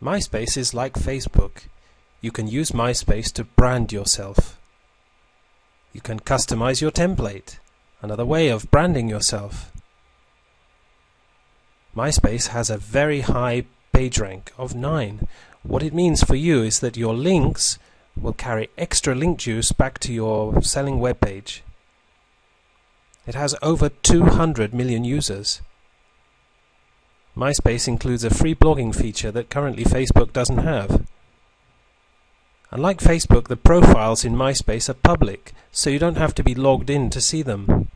MySpace is like Facebook. You can use MySpace to brand yourself. You can customize your template, another way of branding yourself. MySpace has a very high PageRank of 9. What it means for you is that your links will carry extra link juice back to your selling web page. It has over 200 million users. MySpace includes a free blogging feature that currently Facebook doesn't have. Unlike Facebook, the profiles in MySpace are public, so you don't have to be logged in to see them.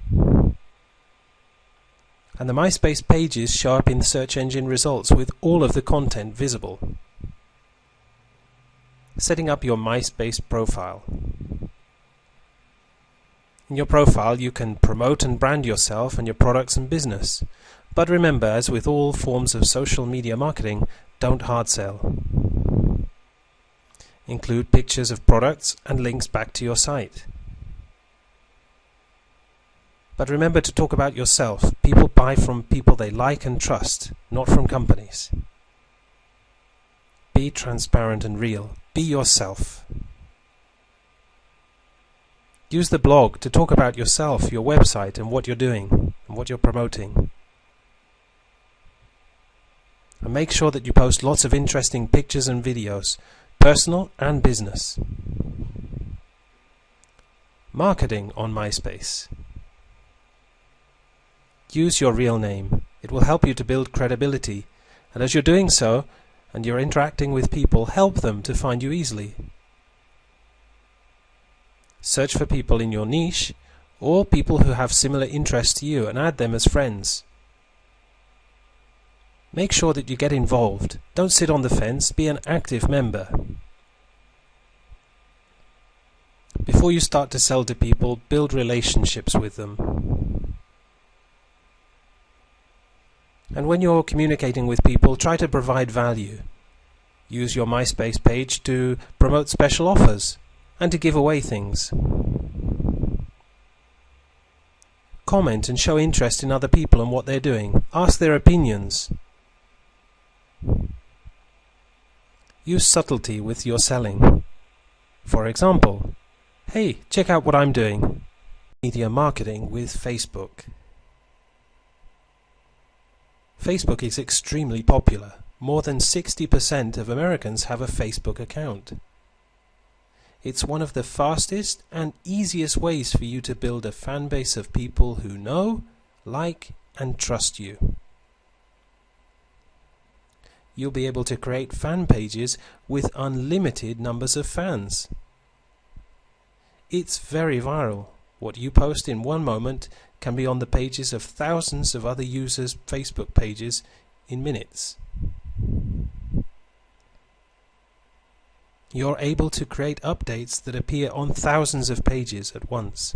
And the MySpace pages show up in search engine results with all of the content visible. Setting up your MySpace profile. In your profile, you can promote and brand yourself and your products and business. But remember, as with all forms of social media marketing, don't hard sell. Include pictures of products and links back to your site. But remember to talk about yourself. People buy from people they like and trust, not from companies. Be transparent and real. Be yourself. Use the blog to talk about yourself, your website, and what you're doing, and what you're promoting. And make sure that you post lots of interesting pictures and videos, personal and business. Marketing on MySpace. Use your real name. It will help you to build credibility, and as you're doing so, and you're interacting with people, help them to find you easily. Search for people in your niche, or people who have similar interests to you, and add them as friends. Make sure that you get involved. Don't sit on the fence, be an active member. Before you start to sell to people, build relationships with them. And when you're communicating with people, try to provide value. Use your MySpace page to promote special offers and to give away things. Comment and show interest in other people and what they're doing. Ask their opinions. Use subtlety with your selling. For example, hey, check out what I'm doing. Media marketing with Facebook. Facebook is extremely popular. More than 60% of Americans have a Facebook account. It's one of the fastest and easiest ways for you to build a fan base of people who know, like, and trust you. You'll be able to create fan pages with unlimited numbers of fans. It's very viral. What you post in one moment can be on the pages of thousands of other users' Facebook pages in minutes. You're able to create updates that appear on thousands of pages at once.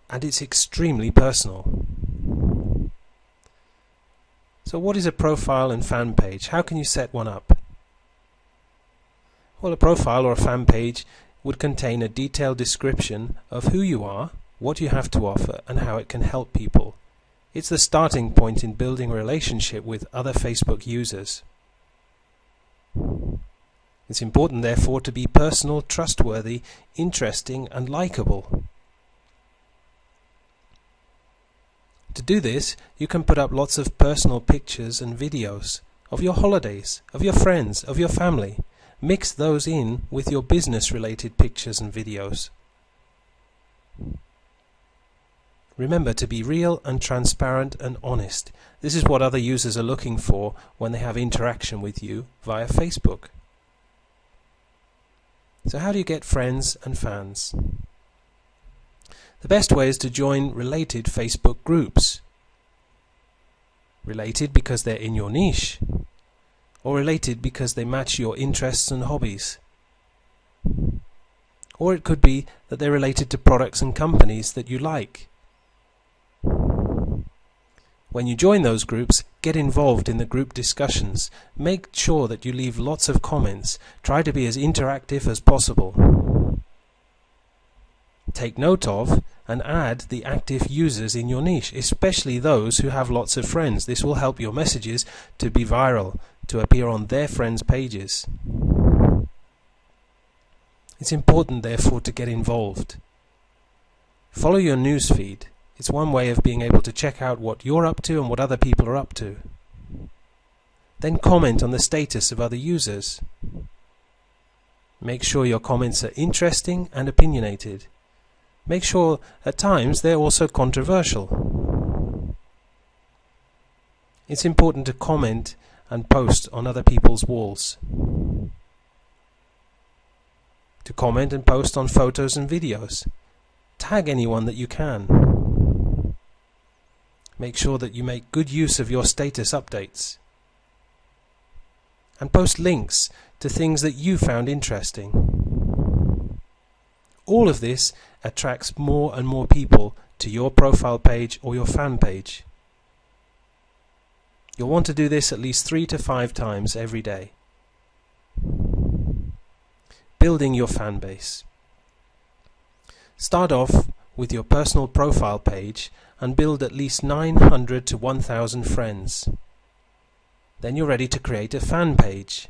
And it's extremely personal. So what is a profile and fan page? How can you set one up? Well, a profile or a fan page would contain a detailed description of who you are, what you have to offer, and how it can help people. It's the starting point in building a relationship with other Facebook users. It's important, therefore, to be personal, trustworthy, interesting, and likable. To do this, you can put up lots of personal pictures and videos of your holidays, of your friends, of your family. Mix those in with your business-related pictures and videos. Remember to be real and transparent and honest. This is what other users are looking for when they have interaction with you via Facebook. So how do you get friends and fans? The best way is to join related Facebook groups. Related because they're in your niche, or related because they match your interests and hobbies. Or it could be that they're related to products and companies that you like. When you join those groups, get involved in the group discussions. Make sure that you leave lots of comments. Try to be as interactive as possible. Take note of and add the active users in your niche, especially those who have lots of friends. This will help your messages to be viral, to appear on their friends' pages. It's important, therefore, to get involved. Follow your newsfeed. It's one way of being able to check out what you're up to and what other people are up to. Then comment on the status of other users. Make sure your comments are interesting and opinionated. Make sure at times they're also controversial. It's important to comment and post on other people's walls. To comment and post on photos and videos. Tag anyone that you can. Make sure that you make good use of your status updates. And post links to things that you found interesting. All of this attracts more and more people to your profile page or your fan page. You'll want to do this at least 3 to 5 times every day. Building your fan base. Start off with your personal profile page and build at least 900 to 1,000 friends. Then you're ready to create a fan page.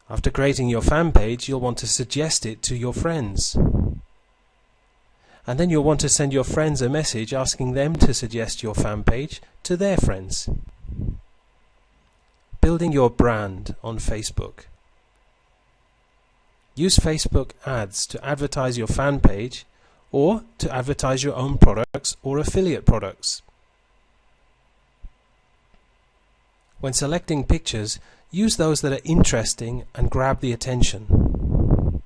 After creating your fan page, you'll want to suggest it to your friends. And then you'll want to send your friends a message asking them to suggest your fan page to their friends. Building your brand on Facebook. Use Facebook ads to advertise your fan page or to advertise your own products or affiliate products. When selecting pictures, use those that are interesting and grab the attention.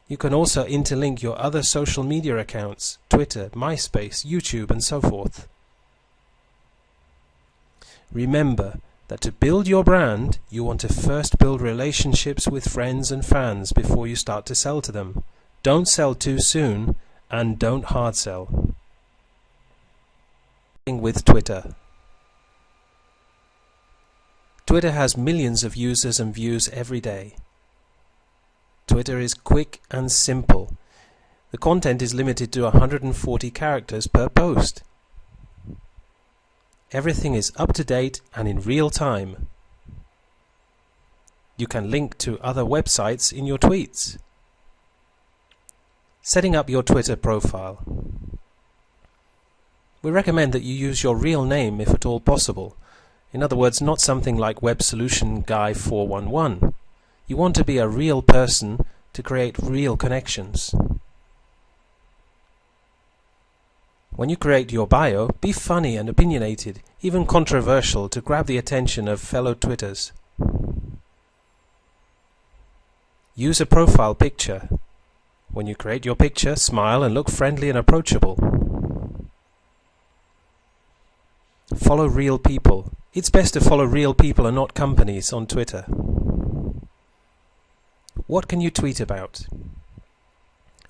You can also interlink your other social media accounts, Twitter, MySpace, YouTube, and so forth. Remember that to build your brand, you want to first build relationships with friends and fans before you start to sell to them. Don't sell too soon, and don't hard sell. With Twitter. Twitter has millions of users and views every day. Twitter is quick and simple. The content is limited to 140 characters per post. Everything is up to date and in real time. You can link to other websites in your tweets. Setting up your Twitter profile. We recommend that you use your real name if at all possible. In other words, not something like Web Solution Guy 411. You want to be a real person to create real connections. When you create your bio, be funny and opinionated, even controversial, to grab the attention of fellow Twitters. Use a profile picture. When you create your picture, smile and look friendly and approachable. Follow real people. It's best to follow real people and not companies on Twitter. What can you tweet about?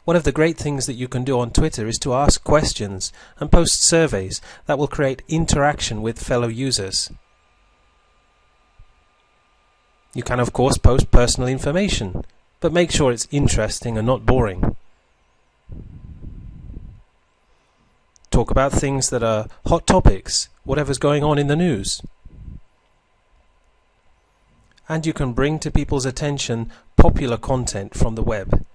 One of the great things that you can do on Twitter is to ask questions and post surveys that will create interaction with fellow users. You can, of course, post personal information, but make sure it's interesting and not boring. Talk about things that are hot topics, whatever's going on in the news. And you can bring to people's attention popular content from the web.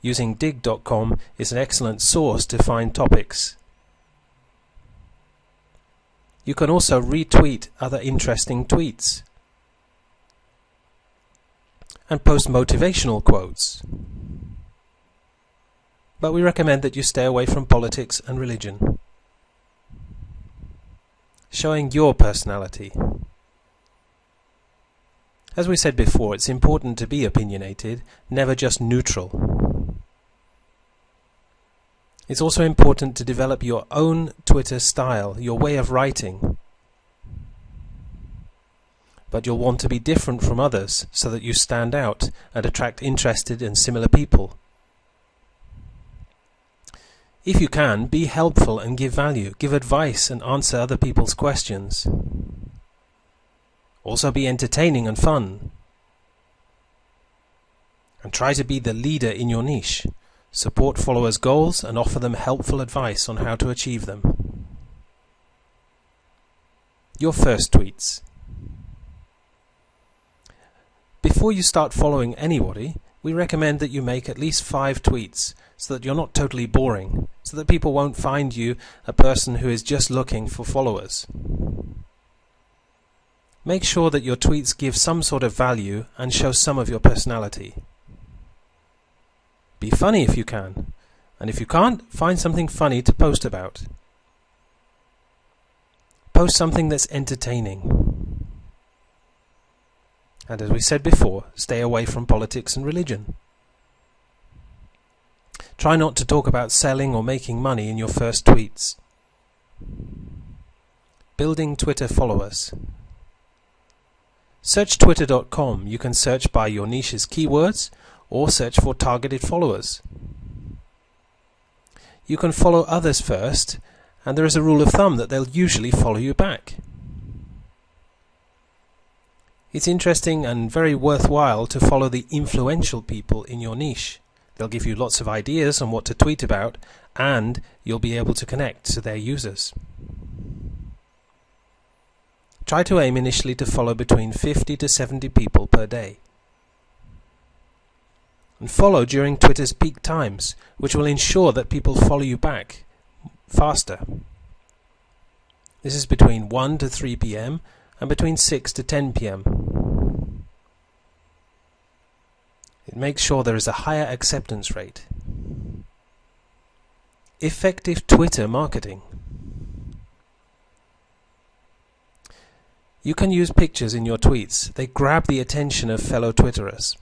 Using Digg.com is an excellent source to find topics. You can also retweet other interesting tweets and post motivational quotes. But we recommend that you stay away from politics and religion. Showing your personality. As we said before, it's important to be opinionated, never just neutral. It's also important to develop your own Twitter style, your way of writing. But you'll want to be different from others so that you stand out and attract interested and similar people. If you can, be helpful and give value, give advice and answer other people's questions. Also be entertaining and fun. And try to be the leader in your niche. Support followers' goals and offer them helpful advice on how to achieve them. Your first tweets. Before you start following anybody, we recommend that you make at least 5 tweets so that you're not totally boring, so that people won't find you a person who is just looking for followers. Make sure that your tweets give some sort of value and show some of your personality. Be funny if you can, and if you can't, find something funny to post about. Post something that's entertaining. And as we said before, stay away from politics and religion. Try not to talk about selling or making money in your first tweets. Building Twitter followers. Search twitter.com. You can search by your niche's keywords or search for targeted followers. You can follow others first, and there is a rule of thumb that they'll usually follow you back. It's interesting and very worthwhile to follow the influential people in your niche. They'll give you lots of ideas on what to tweet about, and you'll be able to connect to their users. Try to aim initially to follow between 50 to 70 people per day. And follow during Twitter's peak times, which will ensure that people follow you back faster. This is between 1 to 3 p.m. and between 6 to 10 p.m. It makes sure there is a higher acceptance rate. Effective Twitter marketing. You can use pictures in your tweets. They grab the attention of fellow Twitterers.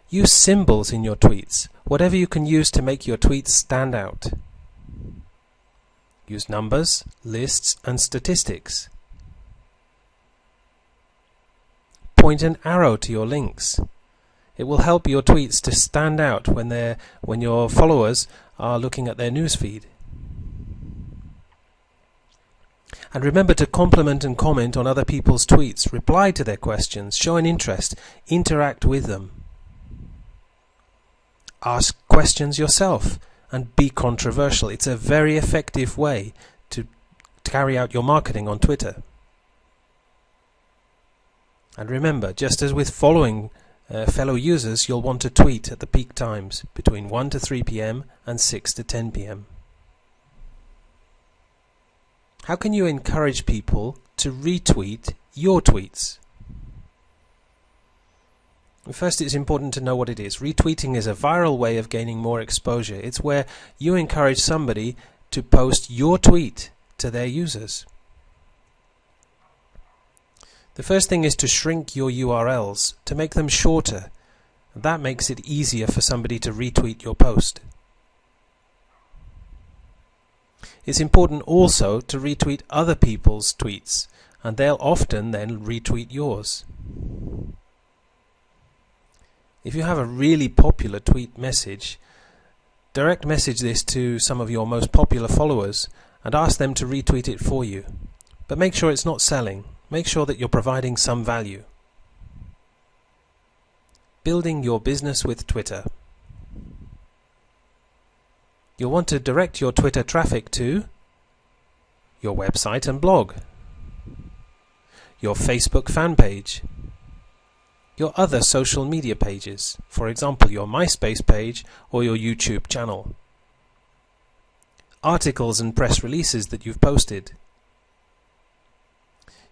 Use symbols in your tweets, whatever you can use to make your tweets stand out. Use numbers, lists, and statistics. Point an arrow to your links. It will help your tweets to stand out when your followers are looking at their newsfeed. And remember to compliment and comment on other people's tweets, reply to their questions, show an interest, interact with them. Ask questions yourself and be controversial. It's a very effective way to carry out your marketing on Twitter. And remember, just as with following fellow users, you'll want to tweet at the peak times between 1 to 3 p.m. and 6 to 10 p.m. How can you encourage people to retweet your tweets? First, it's important to know what it is. Retweeting is a viral way of gaining more exposure. It's where you encourage somebody to post your tweet to their users. The first thing is to shrink your URLs, to make them shorter. That makes it easier for somebody to retweet your post. It's important also to retweet other people's tweets, and they'll often then retweet yours. If you have a really popular tweet message, direct message this to some of your most popular followers and ask them to retweet it for you. But make sure it's not selling. Make sure that you're providing some value. Building your business with Twitter. You'll want to direct your Twitter traffic to your website and blog, your Facebook fan page, your other social media pages, for example your MySpace page or your YouTube channel, articles and press releases that you've posted.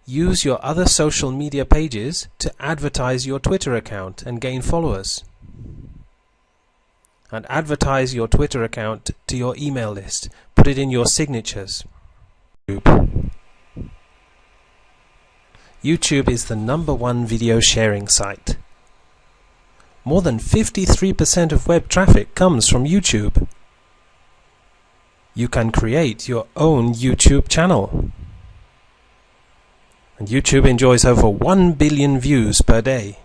Use your other social media pages to advertise your Twitter account and gain followers. And advertise your Twitter account to your email list. Put it in your signatures. YouTube is the #1 video sharing site. More than 53% of web traffic comes from YouTube. You can create your own YouTube channel. And YouTube enjoys over 1 billion views per day.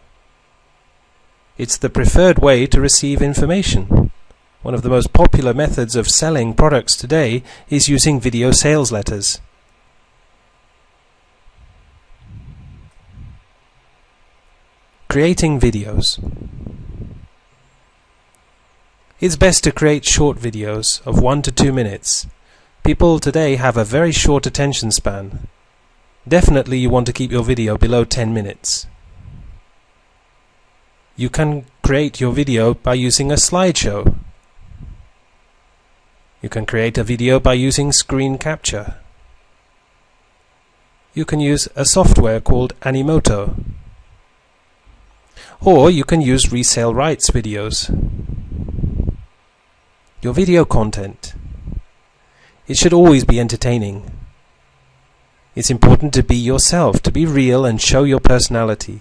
It's the preferred way to receive information. One of the most popular methods of selling products today is using video sales letters. Creating videos. It's best to create short videos of 1 to 2 minutes People today have a very short attention span. Definitely you want to keep your video below 10 minutes. You can create your video by using a slideshow. You can create a video by using screen capture. You can use a software called Animoto. Or you can use resale rights videos. Your video content. It should always be entertaining. It's important to be yourself, to be real and show your personality.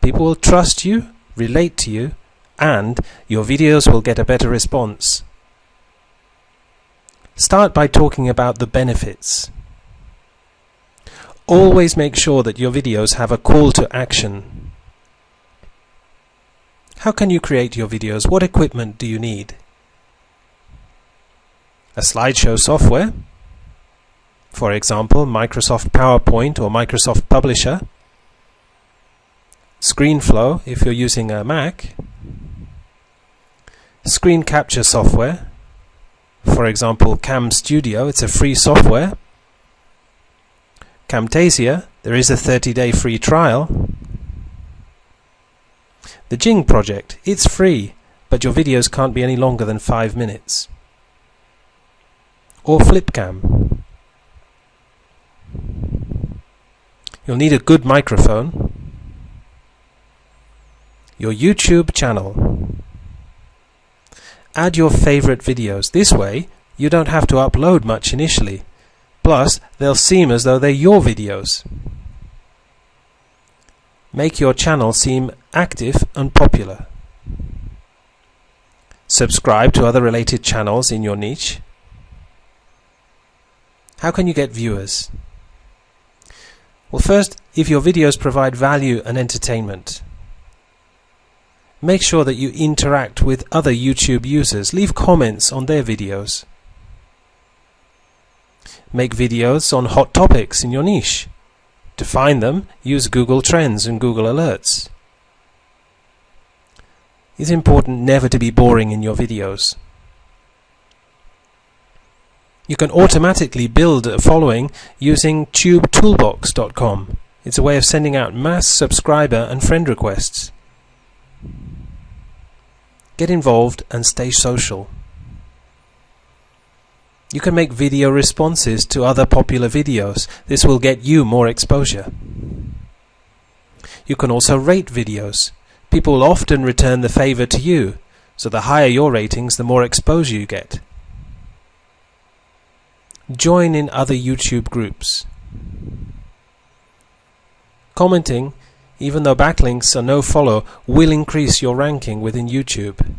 People will trust you, relate to you, and your videos will get a better response. Start by talking about the benefits. Always make sure that your videos have a call to action. How can you create your videos? What equipment do you need? A slideshow software, for example, Microsoft PowerPoint or Microsoft Publisher. ScreenFlow if you're using a Mac. Screen capture software, for example, Cam Studio, it's a free software. Camtasia, there is a 30-day free trial. The Jing project, it's free, but your videos can't be any longer than 5 minutes. Or Flipcam. You'll need a good microphone. Your YouTube channel. Add your favorite videos. This way, you don't have to upload much initially. Plus, they'll seem as though they're your videos. Make your channel seem active and popular. Subscribe to other related channels in your niche. How can you get viewers? Well, first, if your videos provide value and entertainment, make sure that you interact with other YouTube users. Leave comments on their videos. Make videos on hot topics in your niche. To find them, use Google Trends and Google Alerts. It's important never to be boring in your videos. You can automatically build a following using tubetoolbox.com. It's a way of sending out mass subscriber and friend requests. Get involved and stay social. You can make video responses to other popular videos. This will get you more exposure. You can also rate videos. People will often return the favor to you, so the higher your ratings, the more exposure you get. Join in other YouTube groups. Commenting, even though backlinks are no follow, will increase your ranking within YouTube.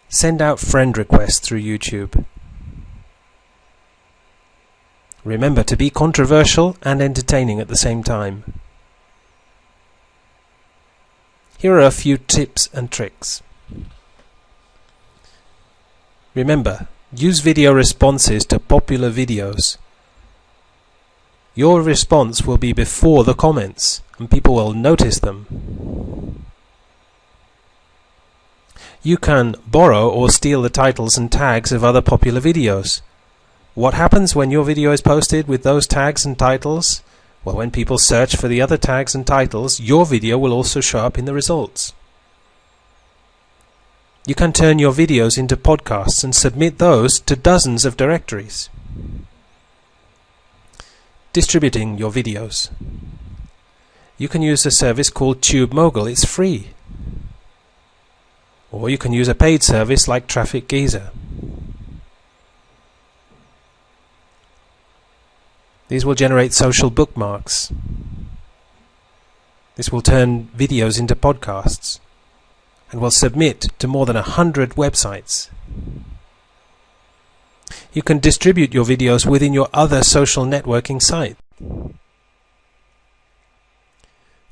Send out friend requests through YouTube. Remember to be controversial and entertaining at the same time. Here are a few tips and tricks. Remember, use video responses to popular videos. Your response will be before the comments, and people will notice them. You can borrow or steal the titles and tags of other popular videos. What happens when your video is posted with those tags and titles? Well, when people search for the other tags and titles, your video will also show up in the results. You can turn your videos into podcasts and submit those to dozens of directories. Distributing your videos. You can use a service called TubeMogul. It's free. Or you can use a paid service like Traffic Geyser. These will generate social bookmarks. This will turn videos into podcasts and will submit to more than 100 websites. You can distribute your videos within your other social networking site.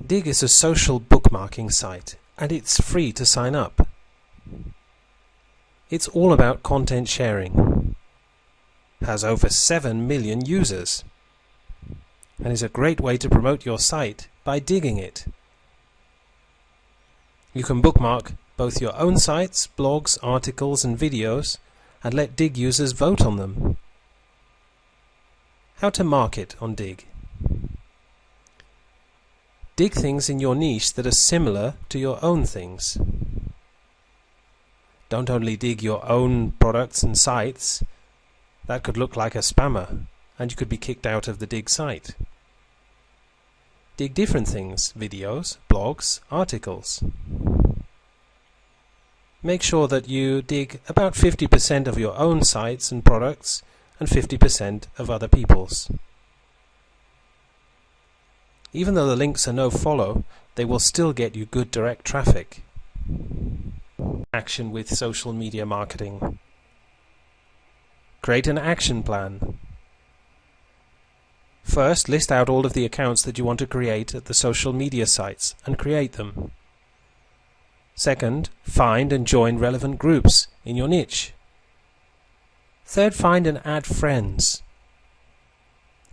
Digg is a social bookmarking site, and it's free to sign up. It's all about content sharing. Has over 7 million users, and is a great way to promote your site by digging it. You can bookmark both your own sites, blogs, articles and videos, and let Digg users vote on them. How to market on Digg. Dig things in your niche that are similar to your own things. Don't only dig your own products and sites. That could look like a spammer, and you could be kicked out of the Digg site. Dig different things: videos, blogs, articles. Make sure that you dig about 50% of your own sites and products and 50% of other people's. Even though the links are no follow, they will still get you good direct traffic. Action with social media marketing. Create an action plan. First, list out all of the accounts that you want to create at the social media sites and create them. Second, find and join relevant groups in your niche. Third, find and add friends.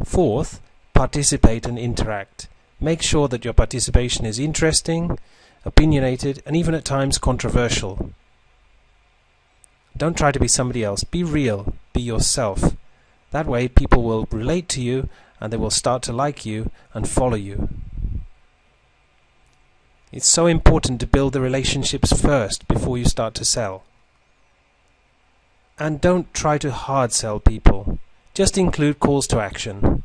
Fourth, participate and interact. Make sure that your participation is interesting, opinionated, and even at times controversial. Don't try to be somebody else. Be real. Be yourself. That way people will relate to you and they will start to like you and follow you. It's so important to build the relationships first before you start to sell. And don't try to hard sell people. Just include calls to action.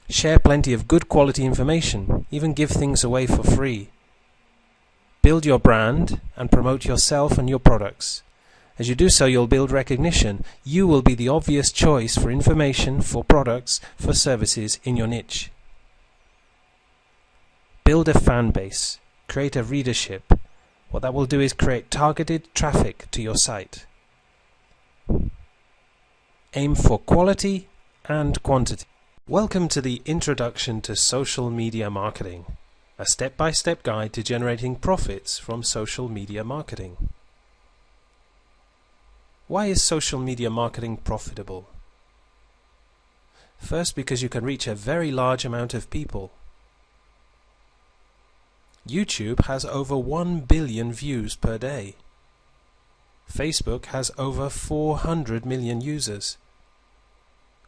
Share plenty of good quality information, even give things away for free. Build your brand and promote yourself and your products. As you do so, you'll build recognition. You will be the obvious choice for information, for products, for services in your niche. Build a fan base. Create a readership. What that will do is create targeted traffic to your site. Aim for quality and quantity. Welcome to the Introduction to Social Media Marketing, a step-by-step guide to generating profits from social media marketing. Why is social media marketing profitable? First, because you can reach a very large amount of people. YouTube has over 1 billion views per day. Facebook has over 400 million users.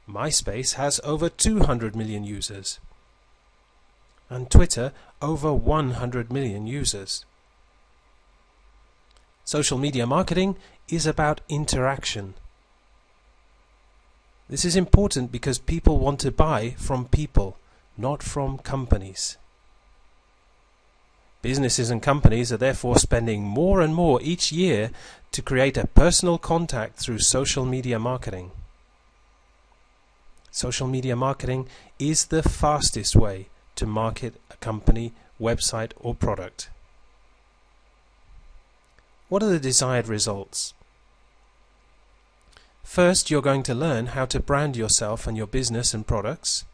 MySpace has over 200 million users. And Twitter over 100 million users. Social media marketing is about interaction. This is important because people want to buy from people, not from companies. Businesses and companies are therefore spending more and more each year to create a personal contact through social media marketing. Social media marketing is the fastest way to market a company, website, or product. What are the desired results? First, you're going to learn how to brand yourself and your business and products.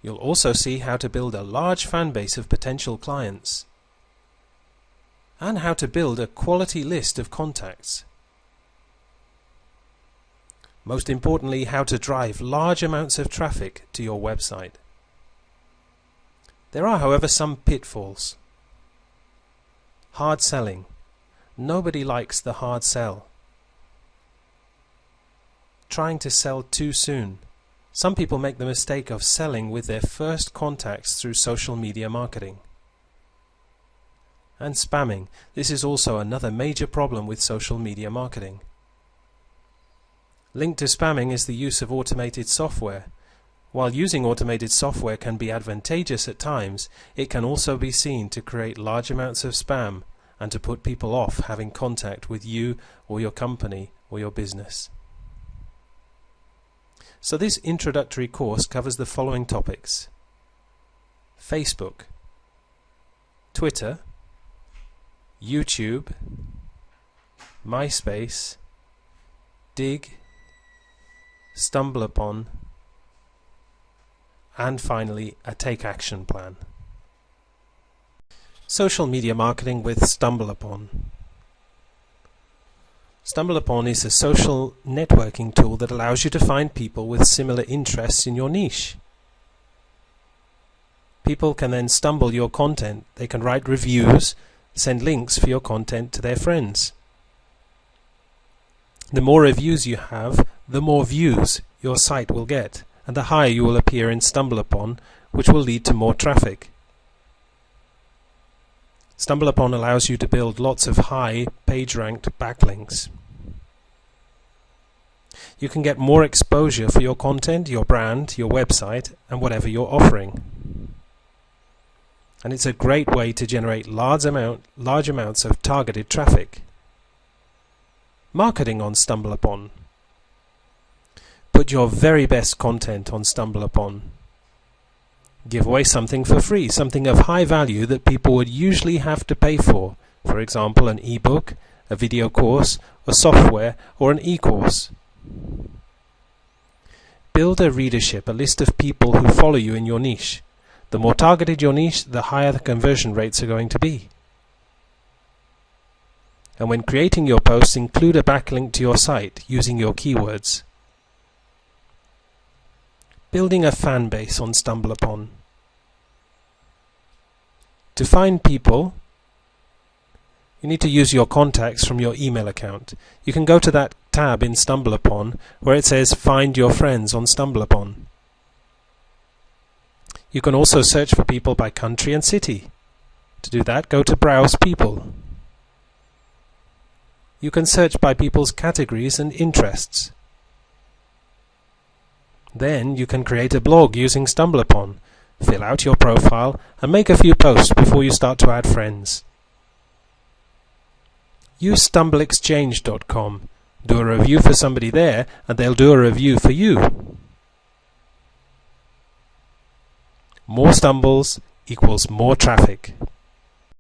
You'll also see how to build a large fan base of potential clients and how to build a quality list of contacts. Most importantly, how to drive large amounts of traffic to your website. There are, however, some pitfalls. Hard selling. Nobody likes the hard sell. Trying to sell too soon. Some people make the mistake of selling with their first contacts through social media marketing. And spamming. This is also another major problem with social media marketing. Linked to spamming is the use of automated software. While using automated software can be advantageous at times, it can also be seen to create large amounts of spam and to put people off having contact with you or your company or your business. So this introductory course covers the following topics: Facebook, Twitter, YouTube, MySpace, Digg, StumbleUpon, and finally a take action plan. Social media marketing with StumbleUpon. StumbleUpon is a social networking tool that allows you to find people with similar interests in your niche. People can then stumble your content. They can write reviews, send links for your content to their friends. The more reviews you have, the more views your site will get, and the higher you will appear in StumbleUpon, which will lead to more traffic. StumbleUpon allows you to build lots of high page-ranked backlinks. You can get more exposure for your content, your brand, your website, and whatever you're offering. And it's a great way to generate large amounts of targeted traffic. Marketing on StumbleUpon. Put your very best content on StumbleUpon. Give away something for free, something of high value that people would usually have to pay for example an ebook, a video course, a software, or an e-course. Build a readership, a list of people who follow you in your niche. The more targeted your niche, the higher the conversion rates are going to be. And when creating your posts, include a backlink to your site using your keywords. Building a fan base on StumbleUpon. To find people, you need to use your contacts from your email account. You can go to that tab in StumbleUpon where it says Find Your Friends on StumbleUpon. You can also search for people by country and city. To do that, go to Browse People. You can search by people's categories and interests. Then you can create a blog using StumbleUpon, fill out your profile, and make a few posts before you start to add friends. Use StumbleExchange.com. Do a review for somebody there, and they'll do a review for you. More stumbles equals more traffic.